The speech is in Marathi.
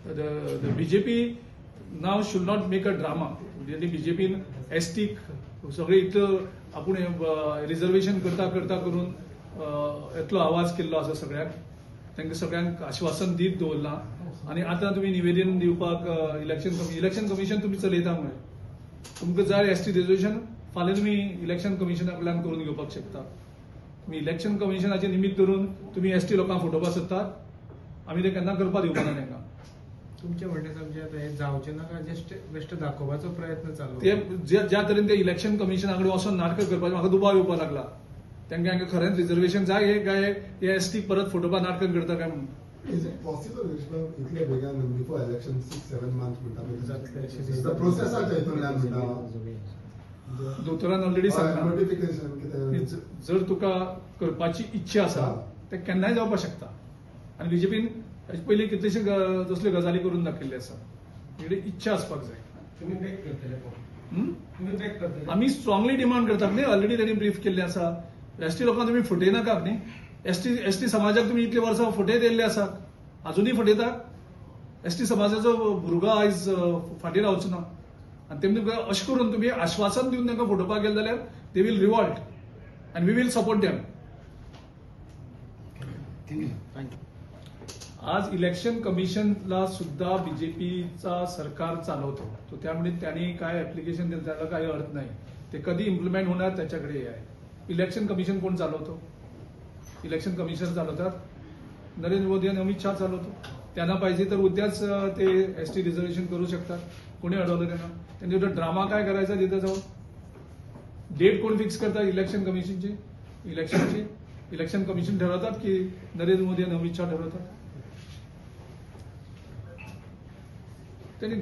the BJP now should not make a drama. BJP ST सगळे इतलं आपण रिझर्वेशन करता करून इतलो आवाज केल्लो आसा सगळ्यांक, तांकां सगळ्यांक आश्वासन दीत दवरलां आनी आतां तुमी निवेदन दिवपाक इलेक्शन कमिशन तुमी चलयता म्हण तुमकां जाय ST रिझर्वेशन फाल्यां तुमी इलेक्शन कमिशना कडल्यान करून घेवपाक शकता. तुम्ही इलेक्शन कमिशनाचे निमित्त धरून तुम्ही ST लोकांक फटोवपाक सोदतात, आमी ते केन्ना करपाक दिवपाना तांकां. तुमचे म्हणणे समजे आता हे जावचे नाका जस्ट बेस्ट दाखोवपाचो प्रयत्न चालू ते ज्या तरेन ते इलेक्शन कमिशना कडेन वचून नाटक करपाचें म्हाका दुबाव येवपाक लागला. तांकां खरेंच रिझर्वेशन जाय हे ST परत फटोवपाक नाटक करता काय म्हणून. Is it possible, इतले बेगान before election 6-7 months म्हणटा प्रोसेसाक म्हणटा दोतोरान ऑलरेडी सांगला नोटिफिकेशन जर तुका करपाची इच्छा आसा ते केन्नाय जावपाक शकता. आनी बीजेपीन हेचे पयलीं कितलेशे तसल्यो गजाली करून दाखयल्ले आसा. म्हणजे इच्छा आसपाक जाय. तुम्ही ब्रेक करतले तुम्ही ब्रेक करतले आमी स्ट्रॉंगली डिमांड करतात न्ही, ऑलरेडी त्यांनी ब्रीफ केल्ले आसा. ST लोकांक तुम्ही फटयनाकात न्ही. ST समाजाक तुम्ही इतले वर्सां फटयत येयल्ले आसात, अजूनही फटयतात. ST समाजाचो भुरगो आयज फाटीं रावचो ना आनी तेमी अशें करून तुम्ही आश्वासन दिवन तांकां फटोवपाक गेले जाल्यार they will revolt and we will support them. आज इलेक्शन कमिशनला सुद्धा बीजेपीचा सरकार चालवतो, तो त्यामुळे त्यांनी काय ऍप्लिकेशन दिलं त्याला काही अर्थ नाही. ते कधी इम्प्लिमेंट होणार त्याच्याकडे हे आहे. इलेक्शन कमिशन कोण चालवतो? इलेक्शन कमिशन चालवतात नरेंद्र मोदी आणि अमित शहा चालवतो. त्यांना पाहिजे तर उद्याच ते ST रिझर्वेशन करू शकतात. कोणी अडवलं त्यांना? त्यांनी ड्रामा काय करायचा तिथं जाऊन? डेट कोण फिक्स करतात इलेक्शन कमिशनची? इलेक्शन कमिशन ठरवतात की नरेंद्र मोदी आणि अमित शहा ठरवतात? त्यांनी